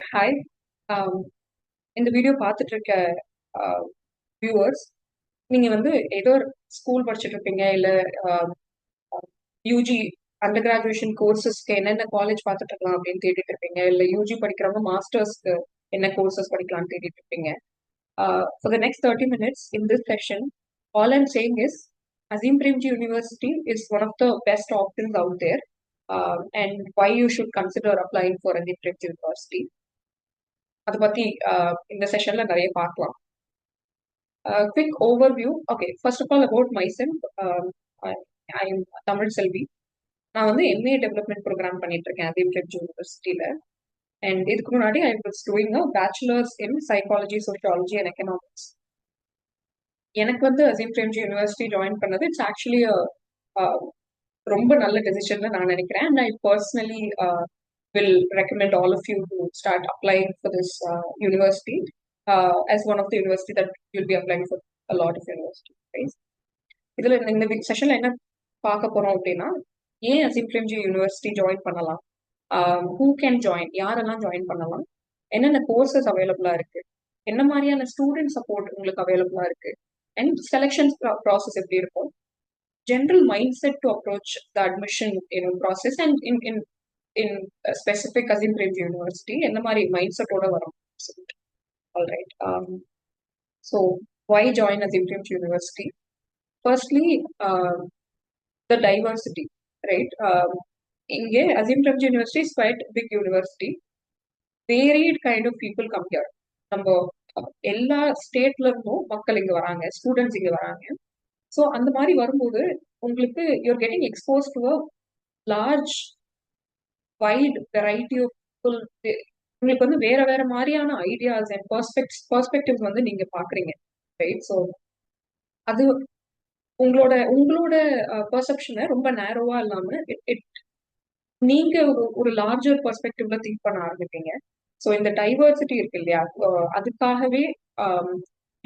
Hi. இந்த video பார்த்துட்டு இருக்க வியூவர்ஸ், நீங்க வந்து ஏதோ ஒரு ஸ்கூல் படிச்சுட்டு இருப்பீங்க, இல்ல யூஜி அண்டர் கிராஜுவேஷன் கோர்சஸ்க்கு என்னென்ன காலேஜ் பார்த்துட்டு இருக்கலாம் அப்படின்னு தேடிட்டு இருப்பீங்க, இல்ல யூஜி படிக்கிறவங்க மாஸ்டர்ஸ்க்கு என்ன கோர்சஸ் படிக்கலாம்னு தேடிட்டு இருப்பீங்க. For the next 30 minutes in this session, all I'm saying is Azim Premji University is one of the best options out there, and why you should consider applying for Azim Premji University. அதை பத்தி இந்த செஷன்ல நிறைய பார்க்கலாம். Quick overview. Okay, first of all about myself. I'm Tamil செல்வி. நான் வந்து MA development programme பண்ணிட்டு இருக்கேன் அதீம் பிரெம்ஜி யூனிவர்சிட்டியில. அண்ட் இதுக்கு முன்னாடி I was doing a bachelors in psychology, sociology and economics. எனக்கு வந்து அசீம் பிரெம்ஜி யூனிவர்சிட்டி ஜாயின் பண்ணது இட்ஸ் ஆக்சுவலி ரொம்ப நல்ல டெசிஷன் நான் நினைக்கிறேன். And I personally will recommend all of you to start applying for this university, as one of the university that you'll be applying for a lot of universities, right? இதுல இந்த செஷன்ல என்ன பார்க்க போறோம் அப்படின்னா, ஏன் அசீம் பிரேம்ஜி யூனிவர்சிட்டி ஜாயின் பண்ணலாம், who can join, யாரெல்லாம் join பண்ணலாம், என்னென்ன கோர்சஸ் அவைலபிளா இருக்கு, என்ன மாதிரியான ஸ்டூடெண்ட் சப்போர்ட் உங்களுக்கு அவைலபிளா இருக்கு, அண்ட் செலெக்ஷன் ப்ராசஸ் எப்படி இருக்கும், general mindset to approach the admission process, and in specific Azim Premji University என்ன மாதிரி மைண்ட் செட்டோட வரும். All right. So why join Azim Premji University? Firstly, the diversity, right? இங்கே Azim Premji University is quite big university. Varied kind of people come here. நம்ம எல்லா ஸ்டேட்ல இருந்தும் மக்கள் இங்க வராங்க, ஸ்டூடெண்ட்ஸ் இங்க வராங்க. ஸோ அந்த மாதிரி வரும்போது உங்களுக்கு you're getting expose to a large wide variety of people. உங்களுக்கு வந்து வேற வேற மாதிரியான ஐடியாஸ் அண்ட் பெர்ஸ்பெக்டிவ்ஸ் வந்து நீங்க பாக்குறீங்க, ரைட்? ஸோ அது உங்களோட உங்களோட பெர்செப்ஷனை ரொம்ப நேரோவா இல்லாம நீங்க ஒரு லார்ஜர் பெர்ஸ்பெக்டிவ்ல திங்க் பண்ண ஆரம்பிப்பீங்க. ஸோ இந்த டைவர்சிட்டி இருக்கு இல்லையா, அதுக்காகவே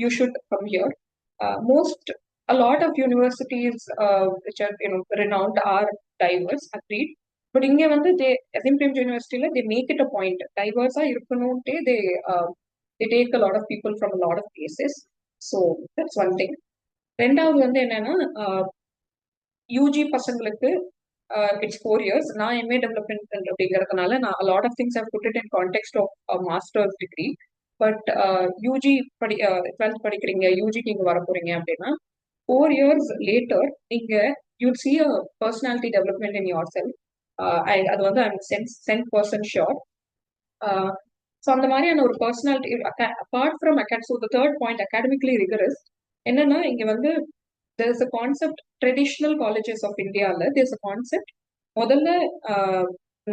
you should come here. Most a lot of universities which are renowned are diverse, agreed. But இங்க வந்து Azim Premji யூனிவர்சிட்டியில they make it a point டைவர்ஸா இருக்கணும்ட்டே they take a lot of people from a lot of places. So that's one thing. ரெண்டாவது வந்து என்னன்னா, UG பசங்களுக்கு it's 4 years. நான் MA development அப்படிங்கிறதுனால நான் lot of things have put it in context of masters degree. But UG 12th படிக்கிறீங்க, யூஜிக்கு இங்க வர போறீங்க அப்படின்னா 4 years later நீங்க you'd see a personality development in yourself. அது வந்து I'm 10% sure. ஸோ அந்த மாதிரியான ஒரு personality apart from so the third point academically rigorous. என்னன்னா இங்க வந்து there is a concept, traditional colleges of இந்தியாவில் there is a concept. முதல்ல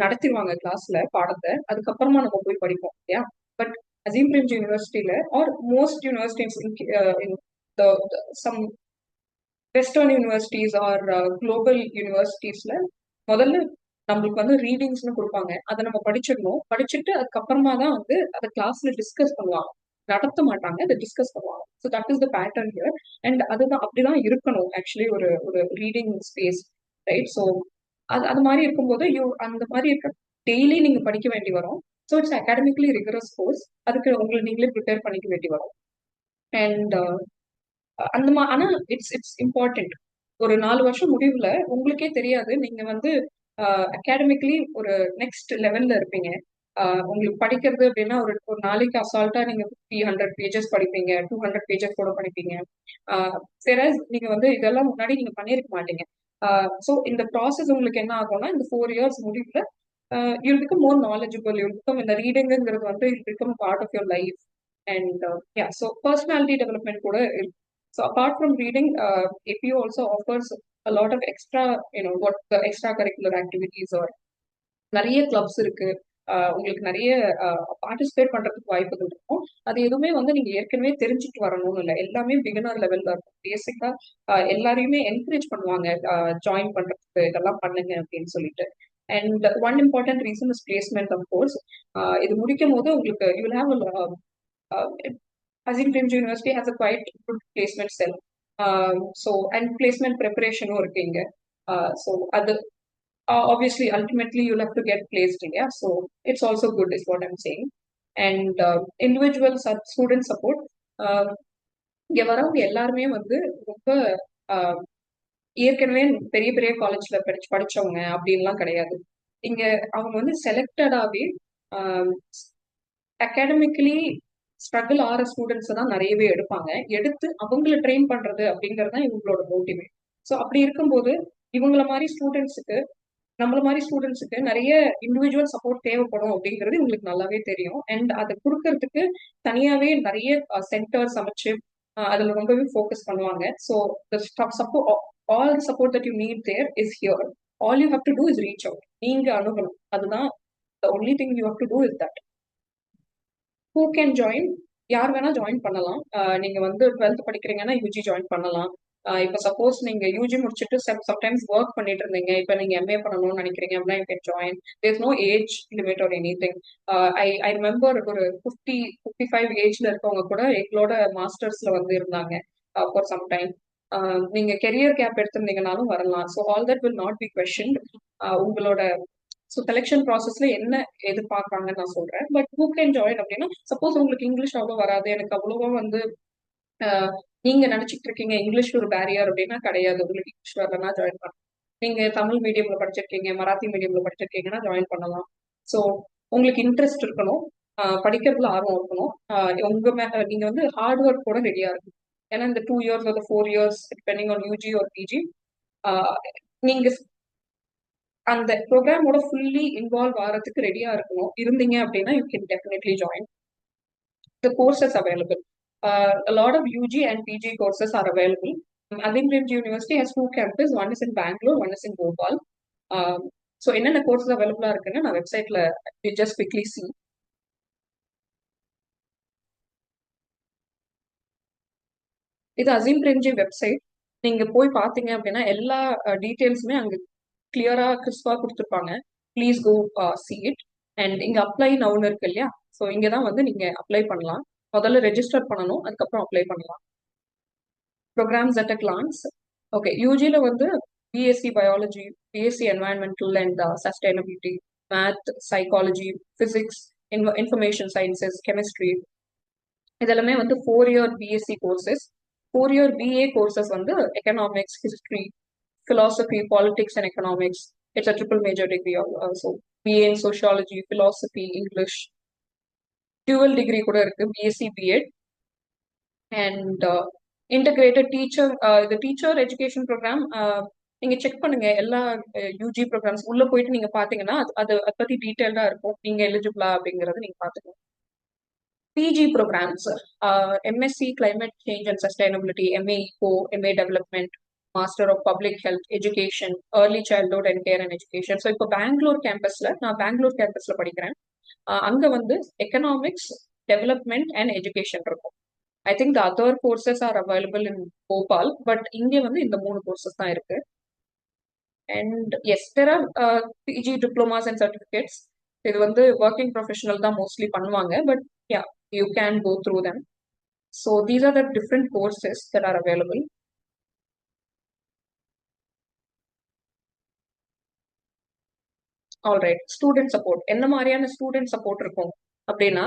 நடத்திடுவாங்க கிளாஸ்ல பாடத்தை, அதுக்கப்புறமா நம்ம போய் படிப்போம் இல்லையா. பட் அசீம் பிரேம்ஜி யூனிவர்சிட்டியில or most universities in some western universities or global யூனிவர்சிட்டிஸ்ல முதல்ல நம்மளுக்கு வந்து ரீடிங்ஸ்னு கொடுப்பாங்க, அதை நம்ம படிச்சிடணும். படிச்சுட்டு அதுக்கப்புறமா தான் வந்து அதை கிளாஸ்ல டிஸ்கஸ் பண்ணுவாங்க, நடத்த மாட்டாங்க, அதை டிஸ்கஸ் பண்ணுவாங்க. So that is the pattern here. And அதுதான் அப்படிதான் இருக்கணும் ஆக்சுவலி ஒரு ஒரு ரீடிங் ஸ்பேஸ், ரைட்? ஸோ அது மாதிரி இருக்கும்போது அந்த மாதிரி இருக்க டெய்லி நீங்க படிக்க வேண்டி வரும். So it's academically rigorous course. அதுக்கு உங்களை நீங்களே ப்ரிப்பேர் பண்ணிக்க வேண்டி வரும். அண்ட் ஆனா இட்ஸ் இம்பார்ட்டன்ட். ஒரு 4 வருஷம் முடிவுல உங்களுக்கே தெரியாது நீங்க வந்து அகாடமிக்லி ஒரு நெக்ஸ்ட் லெவல்ல இருப்பீங்க. உங்களுக்கு படிக்கிறது அப்படின்னா ஒரு நாளைக்கு அசால்ட்டா நீங்க 300 pages படிப்பீங்க, 200 pages கூட படிப்பீங்க. நீங்க வந்து இதெல்லாம் முன்னாடி நீங்க பண்ணிருக்க மாட்டீங்க. ஸோ இந்த ப்ராசஸ் உங்களுக்கு என்ன ஆகும்னா, இந்த 4 years முடிவுல you'll become more knowledgeable, you'll become இந்த ரீடிங்கிறது வந்து you'll become part of your life. And so personality development கூட இருக்கு. So apart from reading, APU also offers a lot of extra, what the extracurricular activities or நிறைய clubs இருக்கு. உங்களுக்கு நிறைய participate பண்றதுக்கு வாய்ப்புகள் இருக்கும். அது எதுவுமே வந்து நீங்க ஏற்கனவே தெரிஞ்சுட்டு வரணும்னு இல்லை, எல்லாமே பிகினர் லெவல்ல இருக்கும். பேசிக்கா எல்லாரையுமே என்கரேஜ் பண்ணுவாங்க ஜாயின் பண்றதுக்கு, இதெல்லாம் பண்ணுங்க அப்படின்னு சொல்லிட்டு. And one important reason is placement. Of course இது முடிக்கும் போது உங்களுக்கு you will have Azim Premji University has a quite good placement cell. So and placement preparation working. So other obviously ultimately you'll have to get placed in. Yeah, so it's also good is what I'm saying. And individual student support. இங்க வரவங்க எல்லாருமே வந்து ரொம்ப ஏற்கனவே பெரிய பெரிய காலேஜ்ல படிச்சவங்க அப்படின்லாம் கிடையாது. இங்க அவங்க வந்து செலக்டடாவே அகாடமிக்கலி ஸ்ட்ரகிள் ஆகிற ஸ்டூடெண்ட்ஸ் தான் நிறையவே எடுப்பாங்க. எடுத்து அவங்கள ட்ரெயின் பண்றது அப்படிங்கிறது தான் இவங்களோட மோட்டிவே. ஸோ அப்படி இருக்கும்போது இவங்கள மாதிரி ஸ்டூடெண்ட்ஸுக்கு நம்மள மாதிரி ஸ்டூடெண்ட்ஸுக்கு நிறைய இண்டிவிஜுவல் சப்போர்ட் தேவைப்படும் அப்படிங்கிறது உங்களுக்கு நல்லாவே தெரியும். அண்ட் அதை கொடுக்கறதுக்கு தனியாவே நிறைய சென்டர்ஸ் அமைச்சு அதுல ரொம்பவே ஃபோக்கஸ் பண்ணுவாங்க. So support all support that you need there is here. All you have to do is reach out. நீங்க அணுகணும். அதுதான் the only thing you have to do is that. Who can join? யார் வேணா join பண்ணலாம். நீங்க வந்து 12th படிக்கிறீங்கன்னா UG join பண்ணலாம். இப்போ சப்போஸ் நீங்க யூஜி முடிச்சுட்டு சம்டைம்ஸ் ஒர்க் பண்ணிட்டு இருந்தீங்க, இப்போ நீங்க எம்ஏ பண்ணணும்னு நினைக்கிறீங்க அப்படின்னா you can join. There no age limit or any thing. I remember ஒரு 55 ஏஜ்ல இருக்கவங்க கூட எங்களோட மாஸ்டர்ஸ்ல வந்து இருந்தாங்க ஃபார் சம் டைம். நீங்க கெரியர் கேப் எடுத்திருந்தீங்கனாலும் வரலாம். So all that will not be question. உங்களோட ஸோ செலெக்ஷன் ப்ராசஸ்ல என்ன எதிர்பார்க்கறாங்கன்னு நான் சொல்றேன். பட் ஹூ கேன் ஜாயின் அப்படின்னா, சப்போஸ் உங்களுக்கு இங்கிலீஷ் அவ்வளோ வராது, எனக்கு அவ்வளோவா வந்து நீங்க நினைச்சிட்டு இருக்கீங்க இங்கிலீஷ் ஒரு பேரியர் அப்படின்னா கிடையாது. உங்களுக்கு இங்கிலீஷ் வரலன்னா ஜாயின் பண்ணலாம். நீங்க தமிழ் மீடியம்ல படிச்சிருக்கீங்க, மராத்தி மீடியம்ல படிச்சிருக்கீங்கன்னா ஜாயின் பண்ணலாம். ஸோ உங்களுக்கு இன்ட்ரெஸ்ட் இருக்கணும், படிக்கிறதுல ஆர்வம் இருக்கணும், நீங்க வந்து ஹார்ட் ஒர்க் கூட ரெடியா இருக்கும். ஏன்னா இந்த 2 இயர்ஸ் ஒரு 4 இயர்ஸ் டிபெண்டிங் ஆன் யூஜி ஒரு பிஜி நீங்க அந்த ப்ரோக்ராமோட ஃபுல்லி இன்வால்வ் ஆகிறதுக்கு ரெடியா இருக்கணும். இருந்தீங்க அப்படின்னா you can definitely join. The courses available. A lot of UG and PG courses are available. Azim Premji University has 2 campuses. One is in Bangalore, one is in Bhopal. So என்னென்ன courses அவைலபிளா இருக்குன்னு நான் வெப்சைட்ல just quickly C. இது Azeem Premji website. நீங்க போய் பாத்தீங்க அப்படின்னா எல்லா டீட்டெயில்ஸுமே அங்க கிளியரா கிறிஸ்பா கொடுத்துருப்பாங்க. Please go see it. And இங்க அப்ளை நவுன் இருக்கு இல்லையா, ஸோ இங்க தான் வந்து நீங்க அப்ளை பண்ணலாம். முதல்ல ரெஜிஸ்டர் பண்ணணும், அதுக்கப்புறம் அப்ளை பண்ணலாம். Programs at a glance. Okay, யூஜியில் வந்து BSc biology, BSc environmental and sustainability, math, psychology, physics, information sciences, chemistry, இதெல்லாமே வந்து 4-year BSc courses. 4-year BA courses வந்து economics, history, philosophy, politics and economics. It's a triple major degree also. BA in sociology, philosophy, English. Dual degree கூட இருக்கு, BSc B.Ed. And integrated teacher, the teacher education program, நீங்க check பண்ணுங்க எல்லா UG programs உள்ள போயிட்டு நீங்க பாத்தீங்கன்னா அது அதை பத்தி டீட்டெயில்டா இருக்கும். நீங்க எலிஜிபிளா அப்படிங்கறது நீங்க பாத்துக்கணும். PG programs, MSc climate change and sustainability, MA eco, MA development, master of public health education, early childhood and care and education. So இப்போ பெங்களூர் கேம்பஸ்ல, நான் பெங்களூர் கேம்பஸ்ல படிக்கிறேன். அங்க வந்து எக்கனாமிக்ஸ், டெவலப்மெண்ட் அண்ட் எஜுகேஷன் இருக்கும். I think the other courses are available in Bhopal, but இங்கே வந்து இந்த 3 courses தான் இருக்கு. And yes, there are PG diplomas and certificates. இது வந்து ஒர்க்கிங் ப்ரொஃபஷனல் தான் மோஸ்ட்லி பண்ணுவாங்க, but yeah, you can go through them. So these are the different courses that are available. Alright, student support. என்ன மாதிரியான student support இருக்கும் அப்படின்னா,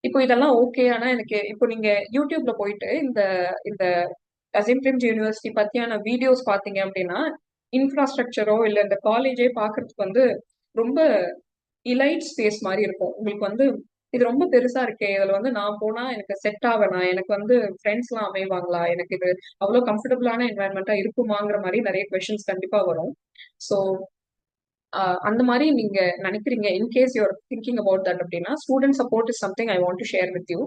இப்போ இதெல்லாம் ஓகே. ஆனா எனக்கு இப்போ நீங்க யூடியூப்ல போயிட்டு இந்த இந்த அசீம் பிரேம்ஜி யூனிவர்சிட்டி பத்தியான வீடியோஸ் பாத்தீங்க அப்படின்னா, இன்ஃப்ராஸ்ட்ரக்சரோ இல்ல இந்த காலேஜே பாக்குறதுக்கு வந்து ரொம்ப இலைட் ஸ்பேஸ் மாதிரி இருக்கும். உங்களுக்கு வந்து இது ரொம்ப பெருசா இருக்கே, இதுல வந்து நான் போனா எனக்கு செட் ஆகணும், எனக்கு வந்து ஃப்ரெண்ட்ஸ் எல்லாம் அமைவாங்களா, எனக்கு இது அவ்வளவு கம்ஃபர்டபுளான என்வாயன்மெண்டா இருக்குமாங்கிற மாதிரி நிறைய கொஸ்டின்ஸ் கண்டிப்பா வரும். ஸோ அந்த மாதிரி நீங்க நினைக்கிறீங்க, in case you're thinking about that அப்படின்னா, student support is something I want to share with you.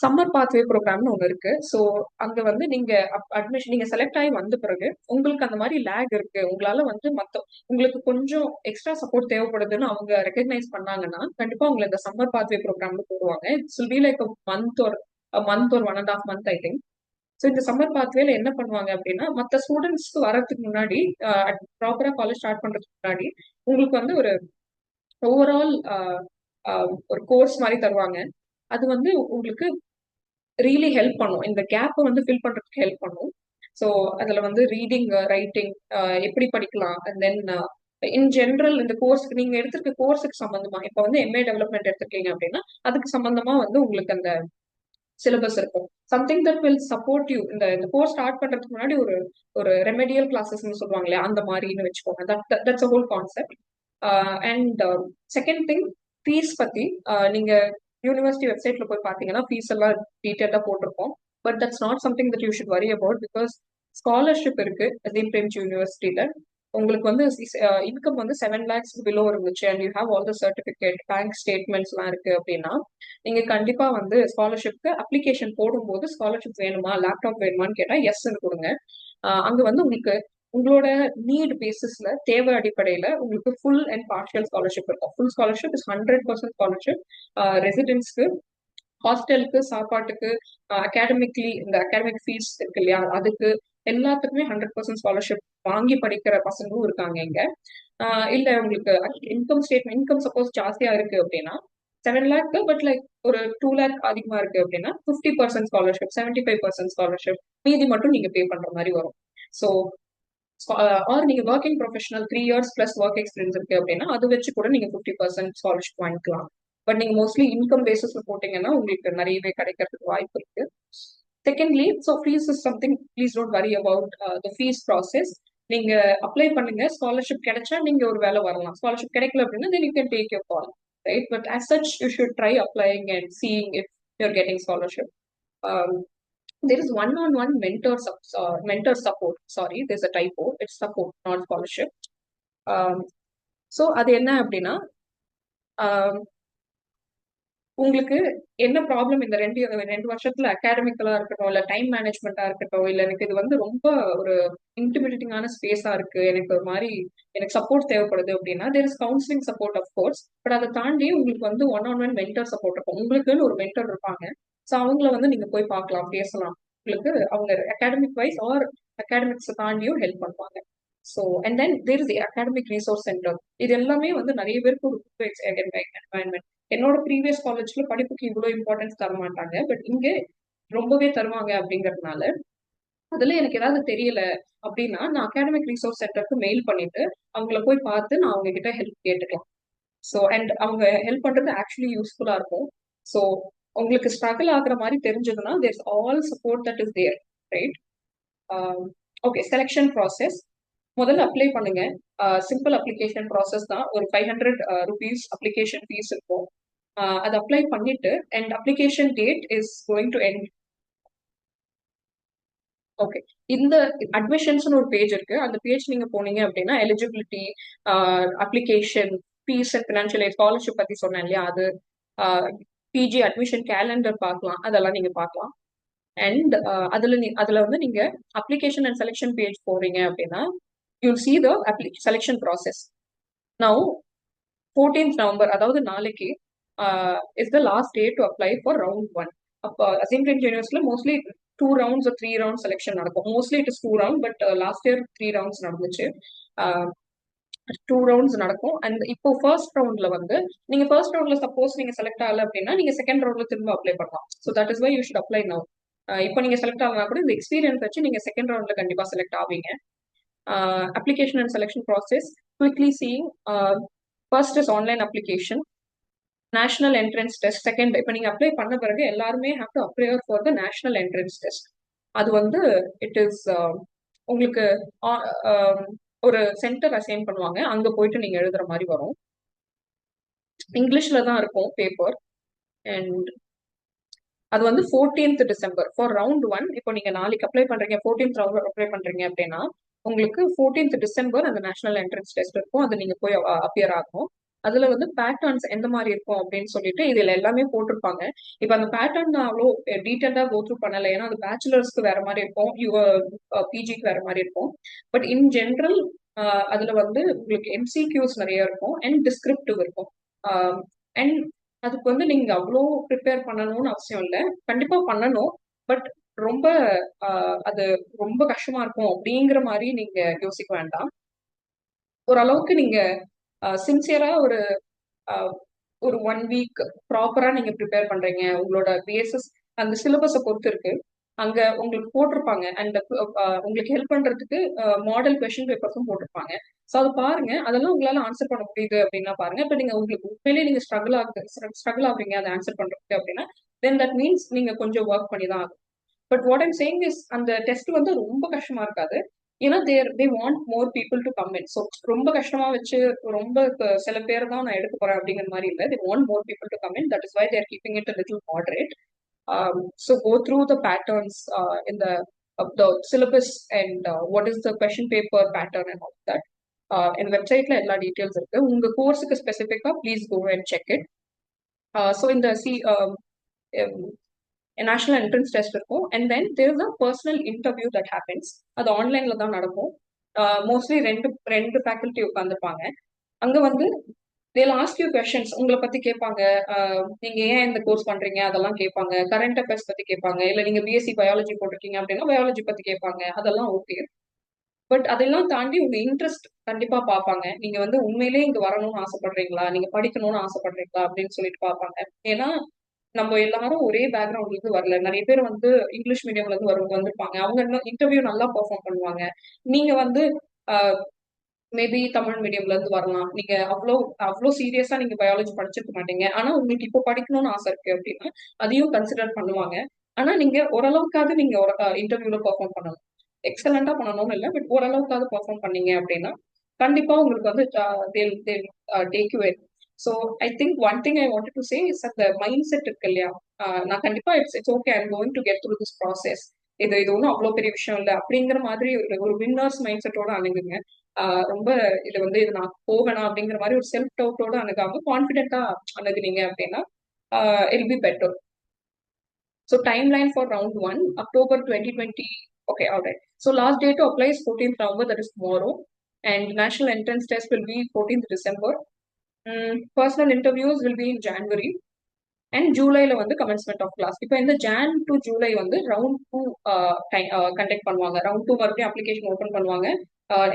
Summer pathway ப்ரோக்ராம்னு ஒன்று இருக்கு. ஸோ அங்க வந்து நீங்க அட்மிஷன் நீங்க செலக்ட் ஆகி வந்த பிறகு உங்களுக்கு அந்த மாதிரி லேக் இருக்கு, உங்களால வந்து உங்களுக்கு கொஞ்சம் எக்ஸ்ட்ரா சப்போர்ட் தேவைப்படுதுன்னு அவங்க ரெகக்னைஸ் பண்ணாங்கன்னா கண்டிப்பா உங்களை இந்த சம்மர் பாத்வே ப்ரோக்ராம்னு போடுவாங்க. It's will be like month ஒரு 1.5 month ஐ திங்க். ஸோ இந்த சம்மர் பாத்வேல என்ன பண்ணுவாங்க அப்படின்னா, மற்ற ஸ்டூடெண்ட்ஸ்க்கு வரதுக்கு முன்னாடி, ப்ராப்பரா காலேஜ் ஸ்டார்ட் பண்றதுக்கு முன்னாடி உங்களுக்கு வந்து ஒரு ஓவரால் ஒரு கோர்ஸ் மாதிரி தருவாங்க. அது வந்து உங்களுக்கு ரியலி ஹெல்ப் பண்ணும், இந்த கேப்பை வந்து ஃபில் பண்றதுக்கு ஹெல்ப் பண்ணும். ஸோ அதுல வந்து ரீடிங், ரைட்டிங் எப்படி படிக்கலாம், அண்ட் தென் இன் ஜென்ரல் இந்த கோர்ஸ்க்கு நீங்க எடுத்திருக்க கோர்ஸுக்கு சம்பந்தமா இப்ப வந்து எம்ஏ டெவலப்மெண்ட் எடுத்துருக்கீங்க அப்படின்னா அதுக்கு சம்பந்தமா வந்து உங்களுக்கு அந்த சிலபஸ் இருக்கும். Something that will support you. இந்த கோர்ஸ் ஸ்டார்ட் பண்றதுக்கு முன்னாடி ஒரு ஒரு ரெமெடியல் கிளாஸஸ்ன்னு சொல்லுவாங்க இல்லையா, அந்த மாதிரின்னு வச்சுக்கோங்க. That's a whole concept. And second thing, fees பத்தி நீங்க யூனிவர்சிட்டி வெப்சைட்ல போய் பாத்தீங்கன்னா ஃபீஸ் எல்லாம் டீட்டெயிலா போட்டிருக்கோம். But that's not something that you should worry about, because scholarship இருக்கு அசீம் பிரேம்ஜி யூனிவர்சிட்டியில. உங்களுக்கு வந்து இன்கம் வந்து 7 lakhs பிலோ இருந்துச்சு and you have all the certificate bank statements எல்லாம் இருக்கு அப்படின்னா நீங்க கண்டிப்பா வந்து ஸ்காலர்ஷிப்க்கு அப்ளிகேஷன் போடும்போது ஸ்காலர்ஷிப் வேணுமா லேப்டாப் வேணுமான்னு கேட்டா எஸ்ன்னு கொடுங்க. அங்க வந்து உங்களுக்கு உங்களோட நீட் பேசிஸ்ல தேவை அடிப்படையில உங்களுக்கு ஃபுல் அண்ட் பார்ஷியல் ஸ்காலர்ஷிப் இருக்கும். Full scholarship is 100% scholarship. ரெசிடென்ட்ஸ்க்கு, ஹாஸ்டலுக்கு, சாப்பாட்டுக்கு, அகாடமிக்லி இந்த அகாடமிக் ஃபீஸ் இருக்கு இல்லையா அதுக்கு எல்லாத்துக்குமே 100% ஸ்காலர்ஷிப் வாங்கி படிக்கிற பசங்களும் இருக்காங்க இங்க. இல்ல உங்களுக்கு இன்கம் சப்போஸ் ஜாஸ்தியா இருக்கு அப்படின்னா 7 lakh, பட் லைக் ஒரு 2 lakh அதிகமா இருக்கு அப்படின்னா 50% ஸ்காலர்ஷிப், 75% ஸ்காலர்ஷிப், மீதி மட்டும் நீங்க பே பண்ற மாதிரி வரும். ஸோ ஆர் நீங்க working professional 3 years plus work experience இருக்கு அப்படின்னா அது வச்சு கூட நீங்க 50% ஸ்காலர்ஷிப் வாங்கிக்கலாம். பட் நீங்க மோஸ்ட்லி இன்கம் பேசிஸ்ல போட்டீங்கன்னா உங்களுக்கு நிறையவே கிடைக்கிறதுக்கு வாய்ப்பு இருக்கு. Secondly, so fees is something please don't worry about the fees process. நீங்க அப்ளை பண்ணுங்க, ஸ்காலர்ஷிப் கிடைச்சா நீங்க ஒரு வேலை வரலாம். ஸ்காலர்ஷிப் கிடைக்கல அப்படின்னா then you can take your call, right? But as such, you should try applying and seeing if you're getting scholarship. Um, there is one-on-one mentor support. Sorry, there's a typo. It's support, not scholarship. Um, so அது என்ன அப்படின்னா உங்களுக்கு என்ன problem இந்த 2 வருஷத்துல அகாடமிக்கலா இருக்கட்டும் இல்ல time மேனேஜ்மெண்டா இருக்கட்டும் இல்ல எனக்கு இது வந்து ரொம்ப ஒரு இன்டிமிடேட்டிங்கான ஸ்பேஸா இருக்கு, எனக்கு ஒரு மாதிரி எனக்கு சப்போர்ட் தேவைப்படுது அப்படின்னா there is counselling support of course. But அதை தாண்டி உங்களுக்கு வந்து ஒன்-on-one மென்டர் சப்போர்ட் இருக்கும். உங்களுக்குன்னு ஒரு மென்டர் இருப்பாங்க. ஸோ அவங்கள வந்து நீங்க போய் பார்க்கலாம், பேசலாம். உங்களுக்கு அவங்க அகாடமிக் வைஸ் ஆர் அகாடமிக்ஸ் தாண்டியும் ஹெல்ப் பண்ணுவாங்க. So and then there is academic resource centre. இது எல்லாமே வந்து நிறைய பேருக்கு ஒரு என்வாயன்மெண்ட். என்னோட ப்ரீவியஸ் காலேஜ்ல படிப்புக்கு இவ்வளவு இம்பார்ட்டன்ஸ் தர மாட்டாங்க, பட் இங்க ரொம்பவே தருவாங்க. அப்படிங்கறதுனால அதுல எனக்கு ஏதாவது தெரியல அப்படின்னா நான் அகாடமிக் ரிசோர்ஸ் சென்டருக்கு மெயில் பண்ணிட்டு அவங்கள போய் பார்த்து நான் அவங்க கிட்ட ஹெல்ப் கேட்டுக்கலாம். ஸோ அண்ட் அவங்க ஹெல்ப் பண்றது ஆக்சுவலி யூஸ்ஃபுல்லா இருக்கும். ஸோ உங்களுக்கு ஸ்ட்ரகிள் ஆகுற மாதிரி தெரிஞ்சதுன்னா there's all support that is there, right? Okay, selection process. முதல்ல அப்ளை பண்ணுங்க. சிம்பிள் அப்ளிகேஷன் ப்ராசஸ் தான். ஒரு 500 rupees அப்ளிகேஷன் ஃபீஸ் இருக்கும். அது அப்ளை பண்ணிட்டு and application date is going to end. Okay, இந்த அட்மிஷன்ஸ்னு ஒரு பேஜ் இருக்கு. அந்த பேஜ் நீங்க போனீங்க அப்படின்னா eligibility, application fees and financial eight, scholarship பத்தி சொன்னேன் இல்லையா அது, பிஜி அட்மிஷன் கேலண்டர் பார்க்கலாம், அதெல்லாம் நீங்க பார்க்கலாம். அண்ட் அதுல வந்து நீங்க அப்ளிகேஷன் அண்ட் செலெக்ஷன் பேஜ் போறீங்க அப்படின்னா you'll see the selection process. Now 14th November, அதாவது நாளைக்கு is the last day to apply for round 1. அப்போ அசீம் பிரேம்ஜி யூனிவர்சிட்டியில mostly 2 rounds or 3 round selection நடக்கும். Mostly it is 2 round, but last year 3 rounds நடந்துச்சு. 2 rounds நடக்கும். And இப்போ first ரவுண்ட்ல வந்து நீங்க ஃபர்ஸ்ட் ரவுண்ட்ல சப்போஸ் நீங்க செலக்ட் ஆகல அப்படின்னா நீங்க செகண்ட் ரவுண்ட்ல திரும்ப அப்ளை பண்ணலாம். So that is why you should apply now. இப்போ நீங்க செலக்ட் ஆகலாம் கூட இந்த எக்ஸ்பீரியன்ஸ் வச்சு நீங்க செகண்ட் ரவுண்ட்ல கண்டிப்பா செலக்ட் ஆவீங்க. Application and selection process, quickly seeing, first is online application, national entrance test. Second, இப்போ நீங்க அப்ளை பண்ண பிறகு எல்லாருமே have to apply for the national entrance test. அது வந்து இட் இஸ் உங்களுக்கு ஒரு சென்டர் அசைன் பண்ணுவாங்க, அங்க போயிட்டு நீங்க எழுதுற மாதிரி வரும். இங்கிலீஷ்ல தான் இருக்கும் பேப்பர். அண்ட் அது வந்து 14th December ஃபார் ரவுண்ட் 1. இப்போ நீங்க நாளைக்கு அப்ளை பண்றீங்க, 14th ரவுண்ட் அப்ளை பண்றீங்க அப்படின்னா உங்களுக்கு 14th December அந்த நேஷனல் என்ட்ரன்ஸ் டெஸ்ட் இருக்கும். அது நீங்க போய் அப்பியர் ஆகும். அதுல வந்து பேட்டர்ன்ஸ் எந்த மாதிரி இருக்கும் அப்படின்னு சொல்லிட்டு இதுல எல்லாமே போட்டிருப்பாங்க. இப்ப அந்த பேட்டர்ன் நான் அவ்வளோ டீட்டெயிலா கோ த்ரூ பண்ணல, ஏன்னா அது பேச்சுலர்ஸ்க்கு வேற மாதிரி இருக்கும், பிஜிக்கு வேற மாதிரி இருக்கும். பட் இன் ஜென்ரல் அதுல வந்து உங்களுக்கு எம்சிக்யூஸ் நிறைய இருக்கும் அண்ட் டிஸ்கிரிப்டிவ் இருக்கும். அண்ட் அதுக்கு வந்து நீங்க அவ்வளோ ப்ரிப்பேர் பண்ணணும்னு அவசியம் இல்லை, கண்டிப்பா பண்ணணும். பட் ரொம்ப அது ரொம்ப கஷ்டமா இருக்கும் அப்படிங்கிற மாதிரி நீங்க யோசிக்க வேண்டாம். ஓரளவுக்கு நீங்க சின்சியரா ஒரு 1 week ப்ராப்பரா நீங்க ப்ரிப்பேர் பண்றீங்க, உங்களோட பேசஸ் அந்த சிலபஸை பொறுத்து இருக்கு. அங்க உங்களுக்கு போட்டிருப்பாங்க. அண்ட் உங்களுக்கு ஹெல்ப் பண்றதுக்கு மாடல் கொஸ்டின் பேப்பர்ஸும் போட்டிருப்பாங்க. ஸோ அது பாருங்க. அதெல்லாம் உங்களால ஆன்சர் பண்ண முடியுது அப்படின்னா பாருங்க. இப்போ நீங்க உங்களுக்கு உண்மையிலேயே நீங்க ஸ்ட்ரகிள் ஆகுறீங்க அதை ஆன்சர் பண்றதுக்கு அப்படின்னா தென் தட் மீன்ஸ் நீங்க கொஞ்சம் ஒர்க் பண்ணி தான் ஆகும். But what I'm saying is அந்த டெஸ்ட் வந்து ரொம்ப கஷ்டமா இருக்காது. ஏன்னா தே want more people to come in. So ரொம்ப கஷ்டமா வச்சு ரொம்ப சில பேர் தான் நான் எடுக்க போறேன் அப்படிங்கிற மாதிரி இல்லை. They want more people to come in. That is why they're keeping it little moderate. So go through the patterns in the syllabus and what is the question paper pattern and all that. In websiteல எல்லா details இருக்கு. உங்க கோர்ஸுக்கு ஸ்பெசிஃபிக்கா please go and check it. So இந்த national entrance test இருக்கும். And then there is a personal interview that happens. அது ஆன்லைன்ல தான் நடக்கும். மோஸ்ட்லி ரெண்டு ரெண்டு ஃபேக்கல்ட்டி உட்காந்துருப்பாங்க. அங்க வந்து they'll ask you questions. உங்களை பத்தி கேட்பாங்க. நீங்க ஏன் இந்த கோர்ஸ் பண்றீங்க அதெல்லாம் கேட்பாங்க. கரண்ட் அஃபேர்ஸ் பத்தி கேட்பாங்க. இல்ல நீங்க பிஎஸ்சி பயாலஜி போட்டிருக்கீங்க அப்படின்னா பயாலஜி பத்தி கேட்பாங்க. அதெல்லாம் ஓகே. பட் அதெல்லாம் தாண்டி உங்க இன்ட்ரெஸ்ட் கண்டிப்பா பார்ப்பாங்க. நீங்க வந்து உண்மையிலேயே இங்க வரணும்னு ஆசைப்படுறீங்களா, நீங்க படிக்கணும்னு ஆசைப்படுறீங்களா அப்படின்னு சொல்லிட்டு பார்ப்பாங்க. ஏன்னா நம்ம எல்லாரும் ஒரே பேக்ரவுண்ட்ல இருந்து வரல. நிறைய பேர் வந்து இங்கிலீஷ் மீடியம்ல இருந்து வந்திருப்பாங்க. அவங்க இன்டர்வியூ நல்லா பெர்ஃபார்ம் பண்ணுவாங்க. நீங்க வந்து மேபி தமிழ் மீடியம்ல இருந்து வரலாம். நீங்க அவ்வளோ சீரியஸா நீங்க பயாலஜி படிச்சிருக்க மாட்டீங்க. ஆனா உங்களுக்கு இப்போ படிக்கணும்னு ஆசை இருக்கு அப்படின்னா அதையும் கன்சிடர் பண்ணுவாங்க. ஆனா நீங்க ஓரளவுக்காவது நீங்க ஒரு இன்டர்வியூல பெர்ஃபார்ம் பண்ணணும். எக்ஸலண்டா பண்ணணும்னு இல்லை, பட் ஓரளவுக்காவது பெர்ஃபார்ம் பண்ணீங்க அப்படின்னா கண்டிப்பா உங்களுக்கு வந்து take you in. So I think one thing I wanted to say is அந்த மைண்ட் செட் இருக்கு இல்லையா. நான் கண்டிப்பா it's okay, I am going to get through this process. இது ஒன்றும் அவ்வளோ பெரிய விஷயம் இல்லை அப்படிங்கிற மாதிரி ஒரு வின்னர்ஸ் மைண்ட் செட்டோட அணுகுங்க. ரொம்ப இது நான் போவேனா அப்படிங்கிற மாதிரி ஒரு செல்ஃப் டவுட்டோட அணுகாம கான்ஃபிடென்ட்டா அணுகுனீங்க அப்படின்னா will be better. So timeline for round 1 October 2020. Okay, all right. So last day to apply is 14th November, that is tomorrow, and national entrance test will be 14th December. Personal interviews will be in January. And ஜூலைல வந்து commencement of class. இப்போ இந்த John to July வந்து round 2 conduct பண்ணுவாங்க. Round 2 மறுபடியும் application open பண்ணுவாங்க.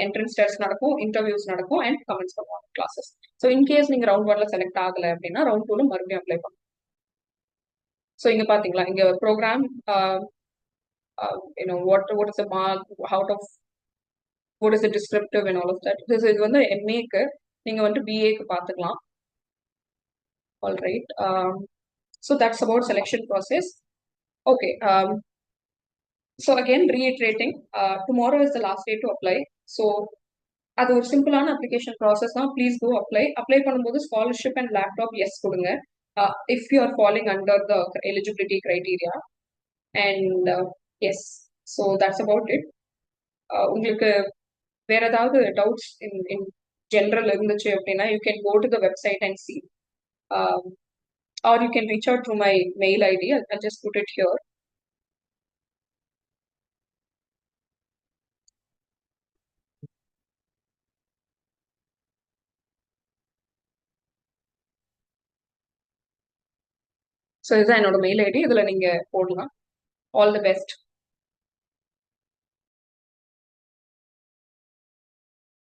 Entrance test நடக்கும், interviews நடக்கும் அண்ட் கமெண்ட்ஸ் பண்ணுவாங்க கிளாஸஸ். ஸோ இன்கேஸ் நீங்க ரவுண்ட் 1ல செலக்ட் ஆகலை அப்படின்னா ரவுண்ட் 2ல மறுபடியும் அப்ளை பண்ணுங்க. ஸோ இங்க பாத்தீங்களா, இங்க program what is the mark, out of what is the descriptive and all of that. இது வந்து எம்ஏக்கு, நீங்க வந்து பிஏக்கு பாத்துக்கலாம். All right. So that's about selection process. Okay. So again, reiterating, tomorrow is the last day to apply. So அது ஒரு சிம்பிளான application process தான். Please go apply பண்ணும்போது ஸ்காலர்ஷிப் அண்ட் லேப்டாப் எஸ் கொடுங்க if you are following under the eligibility criteria. And yes, so that's about it. உங்களுக்கு வேற ஏதாவது doubts in general இருந்துச்சு அப்படின்னா you can go to the website and see, or you can reach out through my mail ID. I'll just put it here. So இதுதான் என்னோட mail ID. இதில் நீங்கள் போடலாம். All the best.